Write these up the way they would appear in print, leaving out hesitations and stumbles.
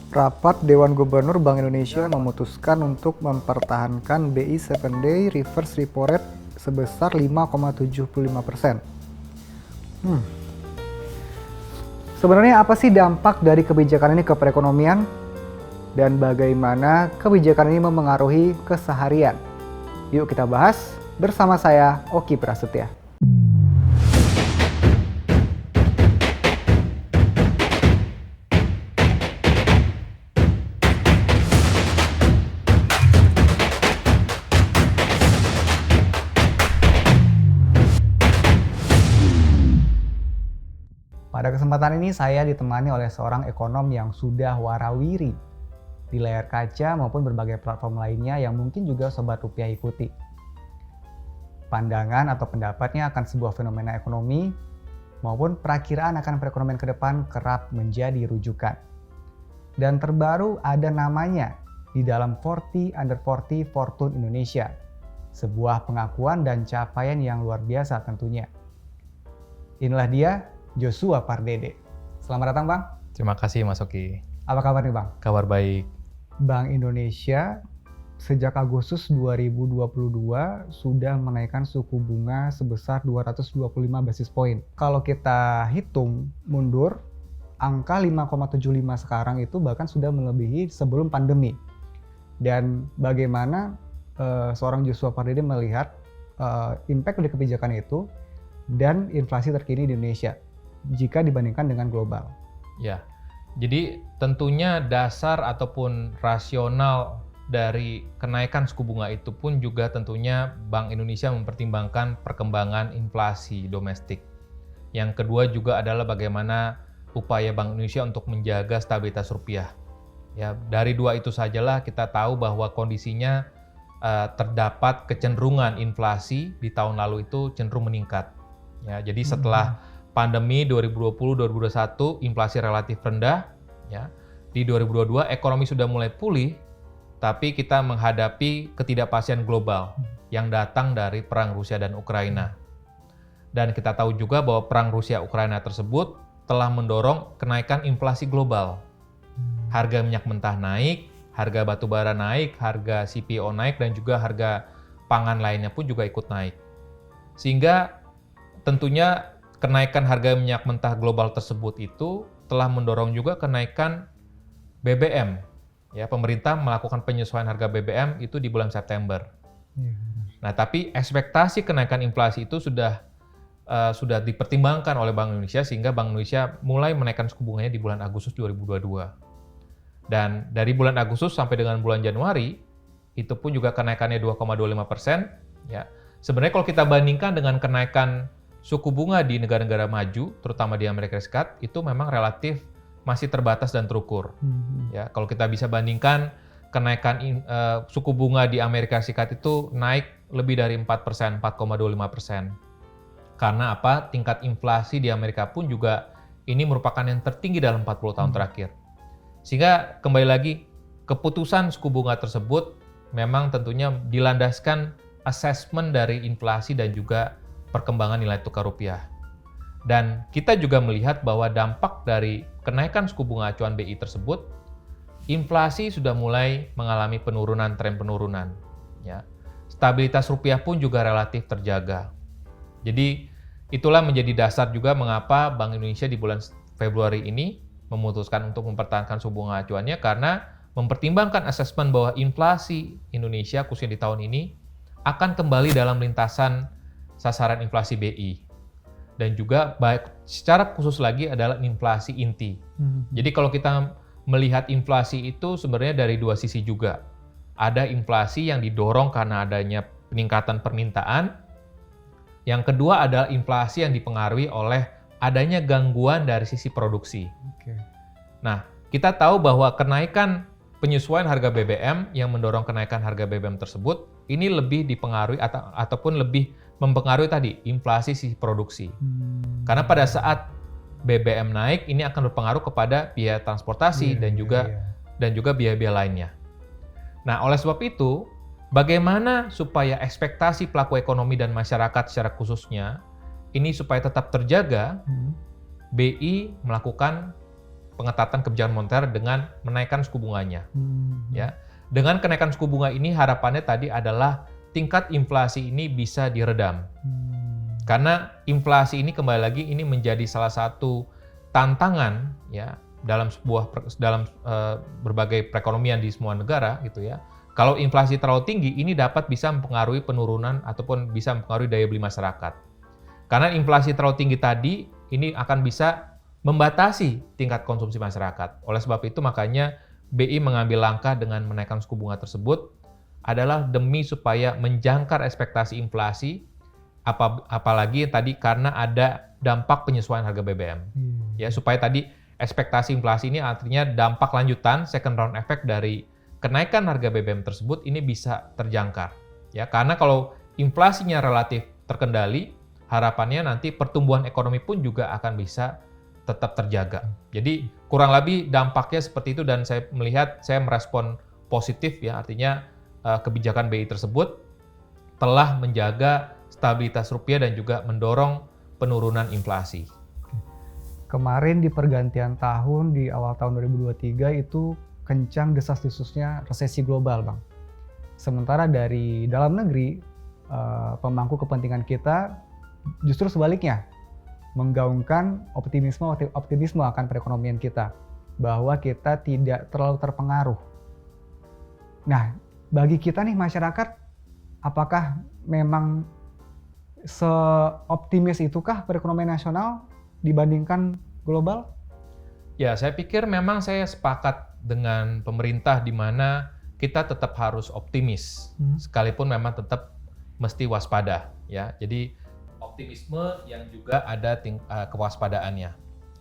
Rapat Dewan Gubernur Bank Indonesia memutuskan untuk mempertahankan BI 7-day reverse repo rate sebesar 5,75%. Sebenarnya apa sih dampak dari kebijakan ini ke perekonomian? Dan bagaimana kebijakan ini memengaruhi keseharian? Yuk kita bahas bersama saya, Oki Prasetya. Pada kesempatan ini saya ditemani oleh seorang ekonom yang sudah warawiri di layar kaca maupun berbagai platform lainnya yang mungkin juga Sobat Rupiah ikuti. Pandangan atau pendapatnya akan sebuah fenomena ekonomi maupun perakiraan akan perekonomian ke depan kerap menjadi rujukan. Dan terbaru ada namanya di dalam 40 Under 40 Fortune Indonesia. Sebuah pengakuan dan capaian yang luar biasa tentunya. Inilah dia, Joshua Pardede. Selamat datang Bang. Terima kasih Mas Oki. Apa kabar nih Bang? Kabar baik. Bank Indonesia sejak Agustus 2022 sudah menaikkan suku bunga sebesar 225 basis point. Kalau kita hitung mundur, angka 5,75 sekarang itu bahkan sudah melebihi sebelum pandemi. Dan bagaimana seorang Joshua Pardede melihat impact dari kebijakan itu dan inflasi terkini di Indonesia jika dibandingkan dengan global. Ya, jadi tentunya dasar ataupun rasional dari kenaikan suku bunga itu pun juga tentunya Bank Indonesia mempertimbangkan perkembangan inflasi domestik. Yang kedua juga adalah bagaimana upaya Bank Indonesia untuk menjaga stabilitas rupiah. Ya, dari dua itu sajalah kita tahu bahwa kondisinya terdapat kecenderungan inflasi di tahun lalu itu cenderung meningkat. Ya, jadi setelah pandemi 2020-2021 inflasi relatif rendah, ya. Di 2022 ekonomi sudah mulai pulih, tapi kita menghadapi ketidakpastian global yang datang dari perang Rusia dan Ukraina. Dan kita tahu juga bahwa perang Rusia-Ukraina tersebut telah mendorong kenaikan inflasi global. Harga minyak mentah naik, harga batu bara naik, harga CPO naik, dan juga harga pangan lainnya pun juga ikut naik. Sehingga tentunya kenaikan harga minyak mentah global tersebut itu telah mendorong juga kenaikan BBM. Ya, pemerintah melakukan penyesuaian harga BBM itu di bulan September. Nah, tapi ekspektasi kenaikan inflasi itu sudah dipertimbangkan oleh Bank Indonesia sehingga Bank Indonesia mulai menaikkan suku bunganya di bulan Agustus 2022. Dan dari bulan Agustus sampai dengan bulan Januari itu pun juga kenaikannya 2,25%. Ya, sebenarnya kalau kita bandingkan dengan kenaikan suku bunga di negara-negara maju, terutama di Amerika Serikat, itu memang relatif masih terbatas dan terukur. Ya, kalau kita bisa bandingkan kenaikan suku bunga di Amerika Serikat itu naik lebih dari 4%, 4,25%. Karena apa? Tingkat inflasi di Amerika pun juga ini merupakan yang tertinggi dalam 40 tahun terakhir. Sehingga kembali lagi, keputusan suku bunga tersebut memang tentunya dilandaskan asesmen dari inflasi dan juga perkembangan nilai tukar rupiah. Dan kita juga melihat bahwa dampak dari kenaikan suku bunga acuan BI tersebut, inflasi sudah mulai mengalami tren penurunan. Ya. Stabilitas rupiah pun juga relatif terjaga. Jadi itulah menjadi dasar juga mengapa Bank Indonesia di bulan Februari ini memutuskan untuk mempertahankan suku bunga acuannya karena mempertimbangkan asesmen bahwa inflasi Indonesia khususnya di tahun ini akan kembali dalam lintasan sasaran inflasi BI. Dan juga baik secara khusus lagi adalah inflasi inti. Jadi kalau kita melihat inflasi itu sebenarnya dari dua sisi juga. Ada inflasi yang didorong karena adanya peningkatan permintaan. Yang kedua adalah inflasi yang dipengaruhi oleh adanya gangguan dari sisi produksi. Nah, kita tahu bahwa kenaikan penyesuaian harga BBM yang mendorong kenaikan harga BBM tersebut ini lebih dipengaruhi ataupun lebih mempengaruhi tadi inflasi sisi produksi. Karena pada saat BBM naik ini akan berpengaruh kepada biaya transportasi dan juga biaya-biaya lainnya. Nah, oleh sebab itu, bagaimana supaya ekspektasi pelaku ekonomi dan masyarakat secara khususnya ini supaya tetap terjaga, BI melakukan pengetatan kebijakan moneter dengan menaikkan suku bunganya. Ya, dengan kenaikan suku bunga ini harapannya tadi adalah tingkat inflasi ini bisa diredam. Karena inflasi ini kembali lagi ini menjadi salah satu tantangan ya dalam berbagai perekonomian di semua negara gitu ya. Kalau inflasi terlalu tinggi, ini dapat bisa mempengaruhi penurunan ataupun bisa mempengaruhi daya beli masyarakat. Karena inflasi terlalu tinggi tadi, ini akan bisa membatasi tingkat konsumsi masyarakat. Oleh sebab itu makanya BI mengambil langkah dengan menaikkan suku bunga tersebut adalah demi supaya menjangkar ekspektasi inflasi, apalagi tadi karena ada dampak penyesuaian harga BBM. Ya, supaya tadi ekspektasi inflasi ini artinya dampak lanjutan second round effect dari kenaikan harga BBM tersebut ini bisa terjangkar. Ya, karena kalau inflasinya relatif terkendali, harapannya nanti pertumbuhan ekonomi pun juga akan bisa tetap terjaga. Jadi kurang lebih dampaknya seperti itu dan saya merespon positif ya, artinya kebijakan BI tersebut telah menjaga stabilitas rupiah dan juga mendorong penurunan inflasi. Kemarin di pergantian tahun di awal tahun 2023 itu kencang desas-desusnya resesi global, Bang. Sementara dari dalam negeri, pemangku kepentingan kita justru sebaliknya, menggaungkan optimisme akan perekonomian kita, bahwa kita tidak terlalu terpengaruh. Nah, bagi kita nih masyarakat, apakah memang seoptimis itukah perekonomian nasional dibandingkan global? Ya, saya pikir memang saya sepakat dengan pemerintah di mana kita tetap harus optimis, sekalipun memang tetap mesti waspada. Ya, jadi optimisme yang juga ada kewaspadaannya.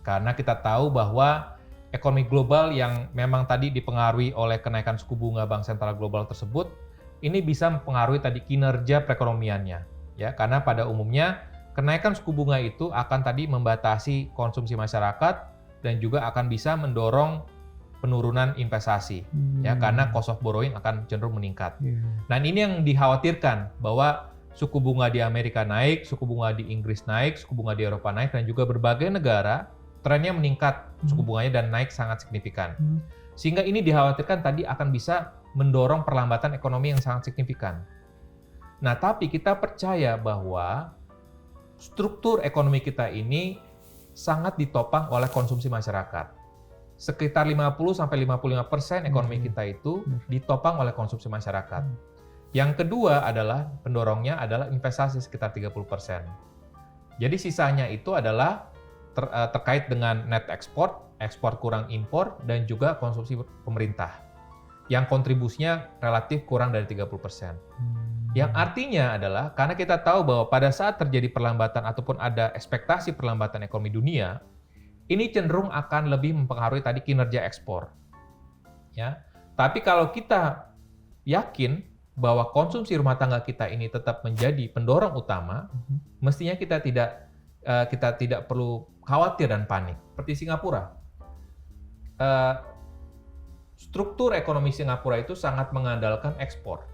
Karena kita tahu bahwa ekonomi global yang memang tadi dipengaruhi oleh kenaikan suku bunga Bank Sentral Global tersebut, ini bisa mempengaruhi tadi kinerja perekonomiannya. Ya, karena pada umumnya kenaikan suku bunga itu akan tadi membatasi konsumsi masyarakat dan juga akan bisa mendorong penurunan investasi. Ya, karena cost of borrowing akan cenderung meningkat. Nah, ini yang dikhawatirkan bahwa suku bunga di Amerika naik, suku bunga di Inggris naik, suku bunga di Eropa naik, dan juga berbagai negara trennya meningkat suku bunganya dan naik sangat signifikan. Sehingga ini dikhawatirkan tadi akan bisa mendorong perlambatan ekonomi yang sangat signifikan. Nah, tapi kita percaya bahwa struktur ekonomi kita ini sangat ditopang oleh konsumsi masyarakat. Sekitar 50-55% ekonomi kita itu ditopang oleh konsumsi masyarakat. Yang kedua adalah pendorongnya adalah investasi sekitar 30%. Jadi sisanya itu adalah terkait dengan net ekspor, ekspor kurang impor, dan juga konsumsi pemerintah. Yang kontribusinya relatif kurang dari 30%. Yang artinya adalah karena kita tahu bahwa pada saat terjadi perlambatan ataupun ada ekspektasi perlambatan ekonomi dunia, ini cenderung akan lebih mempengaruhi tadi kinerja ekspor. Ya. Tapi kalau kita yakin bahwa konsumsi rumah tangga kita ini tetap menjadi pendorong utama, mestinya kita tidak perlu khawatir dan panik. Seperti Singapura. Struktur ekonomi Singapura itu sangat mengandalkan ekspor.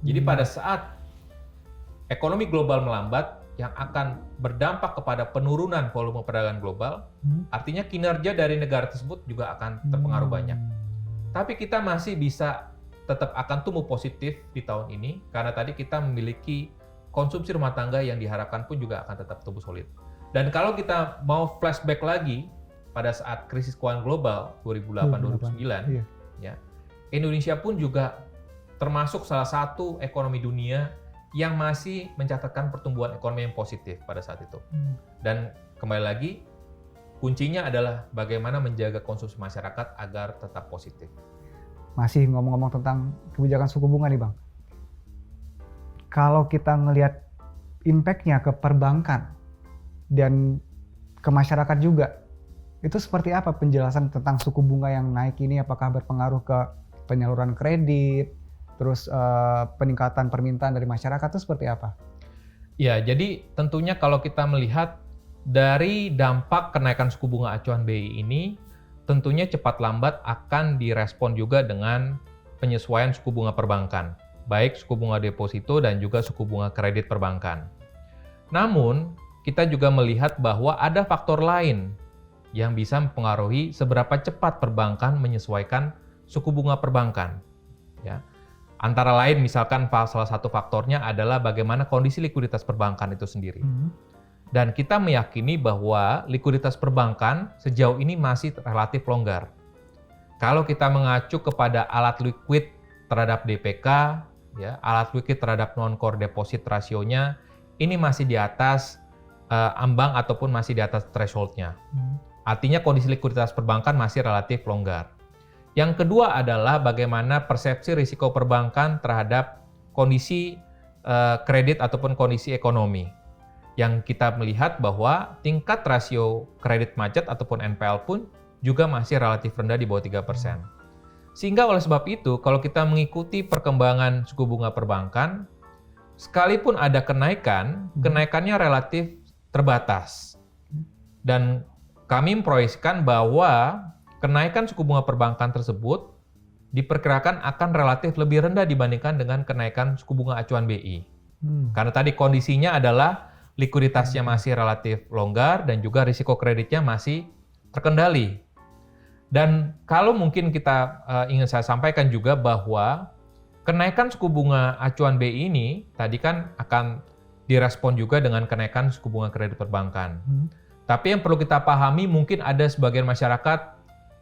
Jadi pada saat ekonomi global melambat, yang akan berdampak kepada penurunan volume perdagangan global, artinya kinerja dari negara tersebut juga akan terpengaruh banyak. Tapi kita masih bisa tetap akan tumbuh positif di tahun ini, karena tadi kita memiliki konsumsi rumah tangga yang diharapkan pun juga akan tetap tumbuh solid. Dan kalau kita mau flashback lagi pada saat krisis keuangan global 2008-2009, ya, Indonesia pun juga termasuk salah satu ekonomi dunia yang masih mencatatkan pertumbuhan ekonomi yang positif pada saat itu. Dan kembali lagi, kuncinya adalah bagaimana menjaga konsumsi masyarakat agar tetap positif. Masih ngomong-ngomong tentang kebijakan suku bunga nih, Bang. Kalau kita ngelihat impact-nya ke perbankan dan ke masyarakat juga, itu seperti apa penjelasan tentang suku bunga yang naik ini? Apakah berpengaruh ke penyaluran kredit, terus peningkatan permintaan dari masyarakat itu seperti apa? Ya, jadi tentunya kalau kita melihat dari dampak kenaikan suku bunga acuan BI ini, tentunya cepat lambat akan direspon juga dengan penyesuaian suku bunga perbankan, baik suku bunga deposito dan juga suku bunga kredit perbankan. Namun, kita juga melihat bahwa ada faktor lain yang bisa mempengaruhi seberapa cepat perbankan menyesuaikan suku bunga perbankan. Ya. Antara lain misalkan salah satu faktornya adalah bagaimana kondisi likuiditas perbankan itu sendiri. Dan kita meyakini bahwa likuiditas perbankan sejauh ini masih relatif longgar. Kalau kita mengacu kepada alat liquid terhadap DPK, ya, alat liquid terhadap non-core deposit rasionya, ini masih di atas ambang ataupun masih di atas threshold-nya. Artinya kondisi likuiditas perbankan masih relatif longgar. Yang kedua adalah bagaimana persepsi risiko perbankan terhadap kondisi kredit ataupun kondisi ekonomi. Yang kita melihat bahwa tingkat rasio kredit macet ataupun NPL pun juga masih relatif rendah di bawah 3%. Sehingga oleh sebab itu, kalau kita mengikuti perkembangan suku bunga perbankan, sekalipun ada kenaikan, kenaikannya relatif terbatas. Dan kami memproyeksikan bahwa kenaikan suku bunga perbankan tersebut diperkirakan akan relatif lebih rendah dibandingkan dengan kenaikan suku bunga acuan BI. Karena tadi kondisinya adalah likuiditasnya masih relatif longgar dan juga risiko kreditnya masih terkendali. Dan kalau mungkin kita ingin saya sampaikan juga bahwa kenaikan suku bunga acuan BI ini tadi kan akan direspon juga dengan kenaikan suku bunga kredit perbankan. Tapi yang perlu kita pahami mungkin ada sebagian masyarakat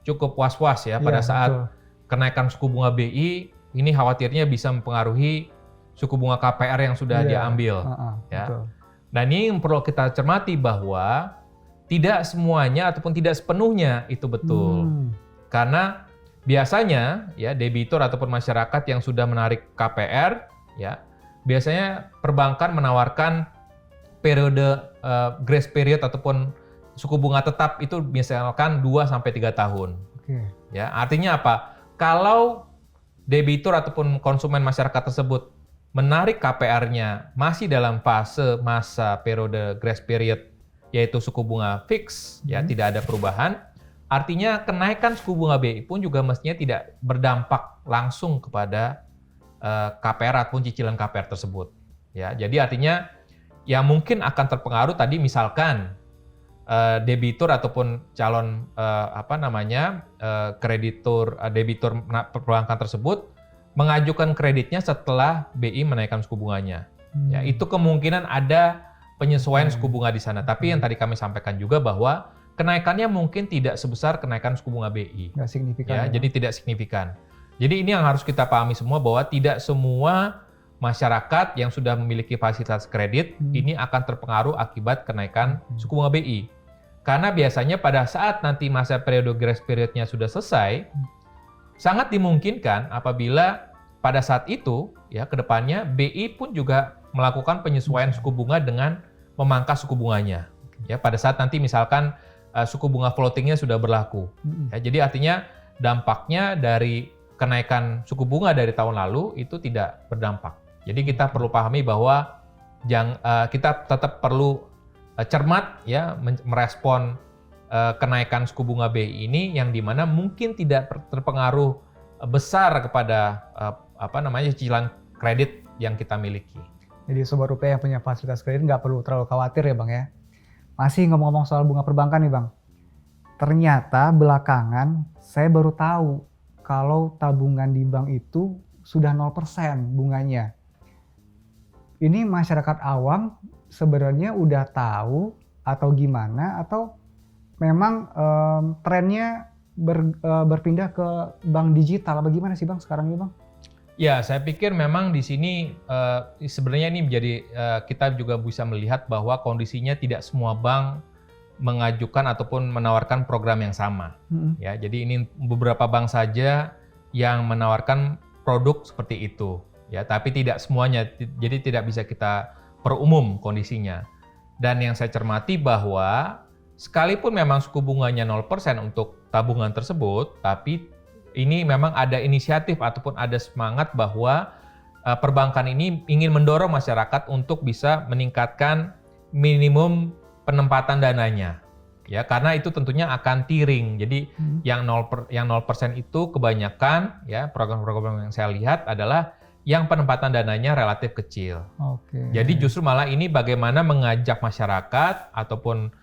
cukup was-was ya pada saat kenaikan suku bunga BI ini khawatirnya bisa mempengaruhi suku bunga KPR yang sudah diambil. Ya. Betul. Dan ini yang perlu kita cermati bahwa tidak semuanya ataupun tidak sepenuhnya itu betul. Karena biasanya ya debitur ataupun masyarakat yang sudah menarik KPR ya biasanya perbankan menawarkan periode grace period ataupun suku bunga tetap itu misalkan 2 sampai 3 tahun. Ya, artinya apa? Kalau debitur ataupun konsumen masyarakat tersebut menarik KPR-nya masih dalam fase masa periode grace period yaitu suku bunga fix ya tidak ada perubahan, artinya kenaikan suku bunga BI pun juga mestinya tidak berdampak langsung kepada KPR ataupun cicilan KPR tersebut. Ya, jadi artinya yang mungkin akan terpengaruh tadi misalkan debitur ataupun calon kreditur debitur perbankan tersebut mengajukan kreditnya setelah BI menaikkan suku bunganya. Ya, itu kemungkinan ada penyesuaian suku bunga di sana. Tapi yang tadi kami sampaikan juga bahwa kenaikannya mungkin tidak sebesar kenaikan suku bunga BI. Nggak signifikan. Ya, jadi tidak signifikan. Jadi ini yang harus kita pahami semua bahwa tidak semua masyarakat yang sudah memiliki fasilitas kredit ini akan terpengaruh akibat kenaikan suku bunga BI. Karena biasanya pada saat nanti masa periode grace period-nya sudah selesai, sangat dimungkinkan apabila pada saat itu ya ke depannya BI pun juga melakukan penyesuaian suku bunga dengan memangkas suku bunganya. Ya, pada saat nanti misalkan suku bunga floating-nya sudah berlaku. Ya, jadi artinya dampaknya dari kenaikan suku bunga dari tahun lalu itu tidak berdampak. Jadi kita perlu pahami bahwa kita tetap perlu cermat ya merespon kenaikan suku bunga BI ini yang dimana mungkin tidak terpengaruh besar kepada cicilan kredit yang kita miliki. Jadi Sobat Rupiah yang punya fasilitas kredit nggak perlu terlalu khawatir ya Bang ya. Masih ngomong-ngomong soal bunga perbankan nih Bang. Ternyata belakangan saya baru tahu kalau tabungan di bank itu sudah 0% bunganya. Ini masyarakat awam sebenarnya udah tahu atau gimana atau memang trennya berpindah ke bank digital apa gimana sih Bang sekarang ini Bang? Ya, saya pikir memang di sini sebenarnya ini menjadi kita juga bisa melihat bahwa kondisinya tidak semua bank mengajukan ataupun menawarkan program yang sama. Ya, jadi ini beberapa bank saja yang menawarkan produk seperti itu. Ya, tapi tidak semuanya. Jadi tidak bisa kita perumum kondisinya. Dan yang saya cermati bahwa sekalipun memang suku bunganya 0% untuk tabungan tersebut, tapi ini memang ada inisiatif ataupun ada semangat bahwa perbankan ini ingin mendorong masyarakat untuk bisa meningkatkan minimum penempatan dananya. Ya, karena itu tentunya akan tiring. Jadi yang 0% itu kebanyakan ya program-program yang saya lihat adalah yang penempatan dananya relatif kecil. Jadi justru malah ini bagaimana mengajak masyarakat ataupun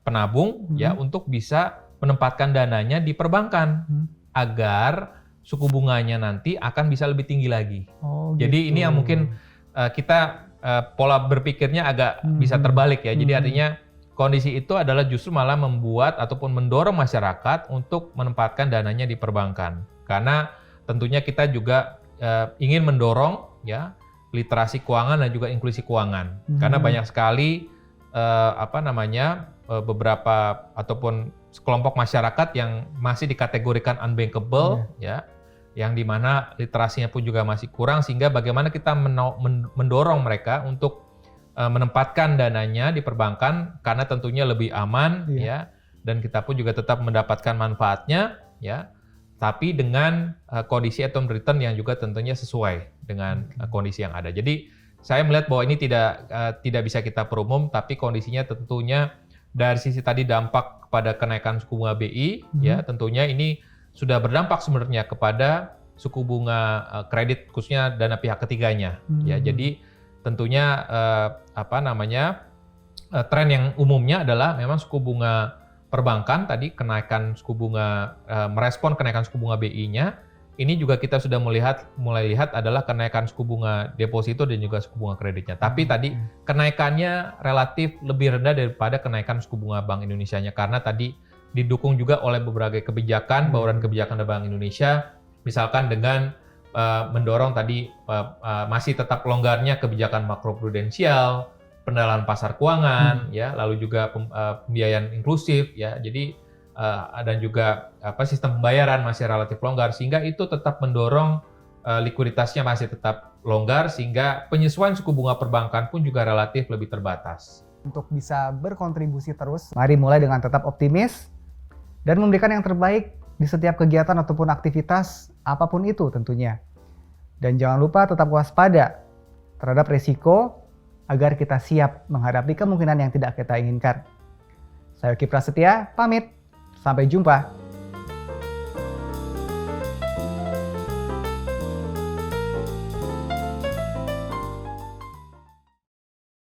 penabung ya untuk bisa menempatkan dananya di perbankan agar suku bunganya nanti akan bisa lebih tinggi lagi. Jadi ini yang mungkin kita pola berpikirnya agak bisa terbalik ya. Jadi artinya kondisi itu adalah justru malah membuat ataupun mendorong masyarakat untuk menempatkan dananya di perbankan. Karena tentunya kita juga ingin mendorong ya literasi keuangan dan juga inklusi keuangan. Karena banyak sekali beberapa ataupun kelompok masyarakat yang masih dikategorikan unbankable ya, yang dimana literasinya pun juga masih kurang, sehingga bagaimana kita mendorong mereka untuk menempatkan dananya di perbankan karena tentunya lebih aman ya, dan kita pun juga tetap mendapatkan manfaatnya ya, tapi dengan kondisi atom return yang juga tentunya sesuai dengan kondisi yang ada. Jadi saya melihat bahwa ini tidak bisa kita perumum, tapi kondisinya tentunya dari sisi tadi dampak kepada kenaikan suku bunga BI ya, tentunya ini sudah berdampak sebenarnya kepada suku bunga kredit khususnya dana pihak ketiganya ya. Jadi tentunya tren yang umumnya adalah memang suku bunga perbankan tadi kenaikan suku bunga merespon kenaikan suku bunga BI-nya. Ini juga kita sudah mulai lihat adalah kenaikan suku bunga deposito dan juga suku bunga kreditnya. Tapi tadi kenaikannya relatif lebih rendah daripada kenaikan suku bunga Bank Indonesia-nya, karena tadi didukung juga oleh beberapa kebijakan, bauran kebijakan dari Bank Indonesia, misalkan dengan mendorong tadi masih tetap longgarnya kebijakan makroprudensial, pendalaan pasar keuangan, ya, lalu juga pembiayaan inklusif, ya, jadi dan juga sistem pembayaran masih relatif longgar, sehingga itu tetap mendorong likuiditasnya masih tetap longgar, sehingga penyesuaian suku bunga perbankan pun juga relatif lebih terbatas. Untuk bisa berkontribusi terus, mari mulai dengan tetap optimis dan memberikan yang terbaik di setiap kegiatan ataupun aktivitas apapun itu tentunya. Dan jangan lupa tetap waspada terhadap risiko agar kita siap menghadapi kemungkinan yang tidak kita inginkan. Saya Yogi Prasetya, pamit. Sampai jumpa.